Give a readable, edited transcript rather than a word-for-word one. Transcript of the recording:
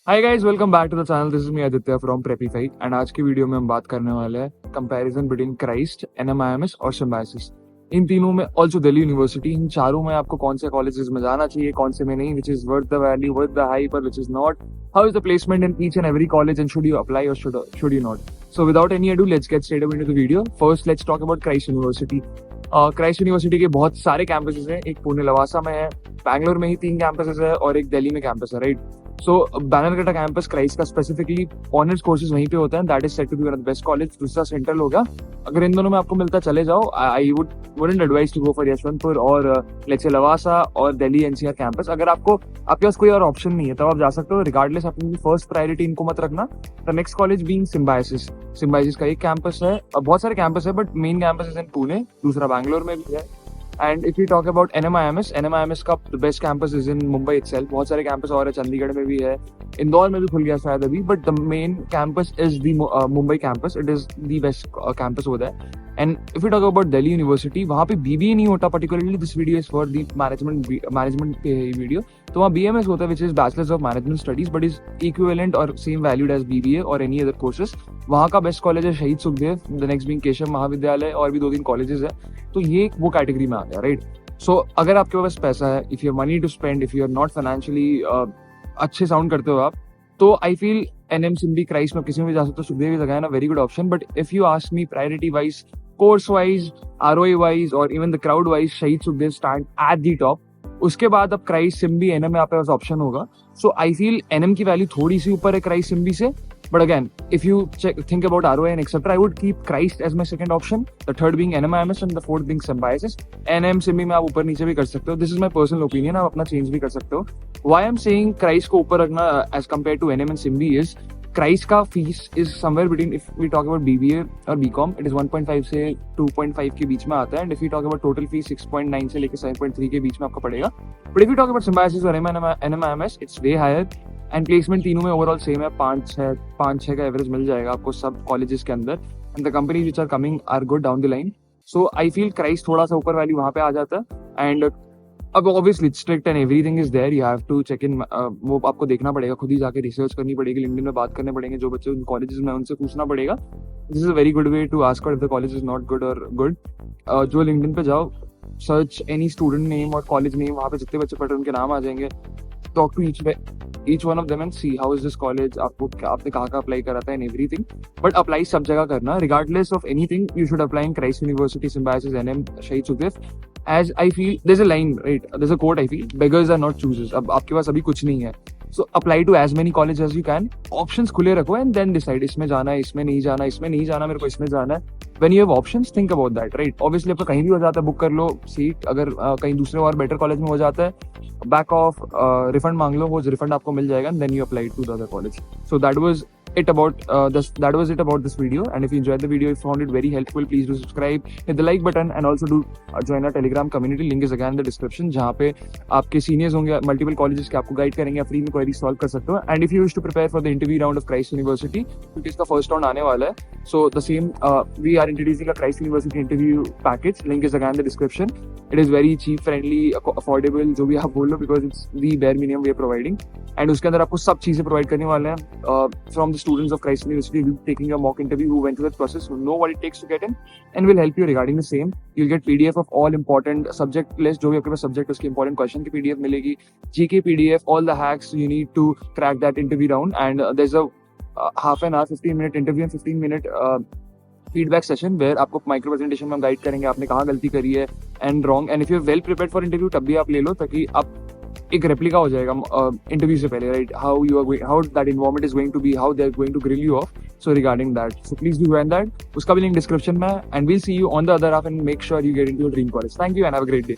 Hi guys, welcome back to the channel. This is me Aditya from Prepify and आज की video में हम बात करने वाले हैं कंपैरिजन बिटवीन क्राइस्ट, एनएमआईएमएस और सिम्बायोसिस। इन तीनों में, ऑल्सो दिल्ली यूनिवर्सिटी, इन चारों में आपको कौन से कॉलेजेस में जाना चाहिए, कौन से में नहीं, which is worth the value, worth the hype, और which is not, how is the placement in each and every college and should you apply और should you not. So without any ado, let's get straight into the video. First let's talk about Christ University. Christ University के बहुत सारे campuses हैं। एक पुणे लवासा में है, बैंगलोर में ही 3 campuses है और एक दिल्ली में कैंपस है, right. So Bannerghatta campus Christ का स्पेसिफिकली ऑनर्स कोर्सेज वहीं पे होते हैं। That is set to be one of the best college. दूसरा सेंट्रल होगा। अगर इन दोनों में आपको मिलता चले जाओ। I wouldn't advise to go for Yeshwantpur और लेट्स से लवासा और दिल्ली एनसीआर कैंपस। अगर आपके पास कोई और ऑप्शन नहीं है तब आप जा सकते हो। रिगार्डलेस, अपनी फर्स्ट प्रायोरिटी इनको मत रखना। The next college being Symbiosis. Symbiosis का एक कैंपस है, बहुत सारे कैंपस है but main campus is in Pune, दूसरा बैंगलोर में भी है। And if you talk about NMIMS का best campus is in Mumbai itself. बहुत सारे कैंपस और है, चंडीगढ़ में भी है, इंदौर में भी खुल गया शायद अभी, but the main campus is the Mumbai campus. It is the best campus होता है। And if you talk about Delhi university, वहाँ पे बीबीए नहीं होता particularly. This video is for the management के वीडियो। तो वहाँ बीएमएस होता है, which is bachelors of management studies, but is equivalent और सेम वैल्यूड एज बीबीए और एनी अदर कोर्सेज। वहाँ का बेस्ट कॉलेज है शहीद Sukhdev, the next being Keshav महाविद्यालय, और भी 2-3 कॉलेजेस है। तो ये वो कैटेगरी में आ गया, राइट। सो अगर आपके पास पैसा है, if you money to spend, if you are not financially अच्छे साउंड करते हो आप, तो I feel NM Symbi Christ में किसी में भी जा सकते हो। Sukhdev is again a very good option. But if you ask me priority wise, course wise, ROI wise और even the crowd wise, Shaheed Sukhdev stand at the top. उसके बाद अब क्राइस्ट सिम्बी, एनएम में आपके पास ऑप्शन होगा। सो आई फील एनएम की value थोड़ी सी ऊपर है क्राइस्ट सिम्बी से। But again, if you think about ROI and etc., I would keep Christ as my second option, the third being NMIMS and the fourth being Symbiosis. NM Simbi में आप ऊपर नीचे भी कर सकते हो. This is my personal opinion. आप अपना चेंज भी कर सकते हो. Why I'm saying Christ को ऊपर रखना as compared to NM and Simbi is Christ का fees is somewhere between, if we talk about BBA और BCom, it is 1.5 से 2.5 के बीच में आता है. And if we talk about total fee, 6.9 से लेकर 7.3 के बीच में आपको पड़ेगा. But if we talk about Symbiosis और NMIMS, it's way higher. And placement तीनों में ओवरऑल सेम है, 5-6 का एवरेज मिल जाएगा आपको सब कॉलेजेस के अंदर। And the companies which are coming are good down the line. So I feel Christ थोड़ा सा ऊपर वैल्यू वहाँ पे आ जाता है। एंड अब obviously strict and everything is there, you have to check in. वो आपको देखना पड़ेगा, खुद ही जाके रिसर्च करनी पड़ेगी, लिंक्डइन में बात करने पड़ेंगे जो बच्चे उन कॉलेजेस में, उनसे पूछना पड़ेगा। This is a very good way to ask if the college is not good और गुड। जो लिंक्डइन पे जाओ, सर्च एनी स्टूडेंट नेम और कॉलेज नेम, वहाँ पे जितने बच्चे पढ़ रहे हैं उनके नाम आ जाएंगे। Talk to each one of them and see how is this college, आपने कहाँ का अप्लाई करा था and everything, but apply सब जगह करना, regardless of anything you should apply in Christ University, Symbiosis, NM, Shahid Sukhdev, as I feel there's a line, right, there's a quote I feel, beggars are not choosers। अब आपके पास अभी कुछ नहीं है, so apply to as many colleges as you can, options खुले रखो and then decide इसमें जाना है, इसमें नहीं जाना, इसमें नहीं जाना, मेरे को इसमें जाना है। When you have options, think about that, right? Obviously आपका कहीं भी हो जाता है, बुक कर लो सीट। अगर कहीं दूसरे और बेटर कॉलेज में हो जाता है, बैक ऑफ रिफंड मांग लो, वो रिफंड आपको मिल जाएगा, then you apply to the other college. So that was it about this video, and if you enjoyed the video, if you found it very helpful, please do subscribe, hit the like button, and also do join our telegram community. Link is again in the description, जहाँ पे आपके seniors होंगे multiple colleges के, आपको guide करेंगे, free में query solve कर सकते हो। And if you wish to prepare for the interview round of Christ University, क्योंकि इसका फर्स्ट राउंड आने वाला है, so the same we are introducing a Christ University interview package. Link is again in the description. It is very cheap, friendly, affordable, जो भी आप बोल लो, because it's the bare minimum we are providing. And उसके अंदर आपको सब चीजें प्रोवाइड करने वाले हैं from the students of Christ University will be taking a mock interview, who went through that process, who know what it takes to get in, and will help you regarding the same. You'll get PDF of all important subject list, जो भी आपके पास subject उसकी important question की PDF मिलेगी, GK PDF, all the hacks you need to crack that interview round, and there's a half an hour, 15-minute interview and 15-minute feedback session where आपको micro presentation में हम guide करेंगे, आपने कहाँ गलती करी है and wrong, and if you're well prepared for interview, तब भी आप ले लो, ताकि आप एक रेप्लिका हो जाएगा इंटरव्यू से पहले, right. How that environment is going to be, how they are going to grill you off, so regarding that, so please do join that. उसका भी लिंक डिस्क्रिप्शन में है, and we'll see you on the other half, and make sure you get into your dream college. Thank you and have a great day.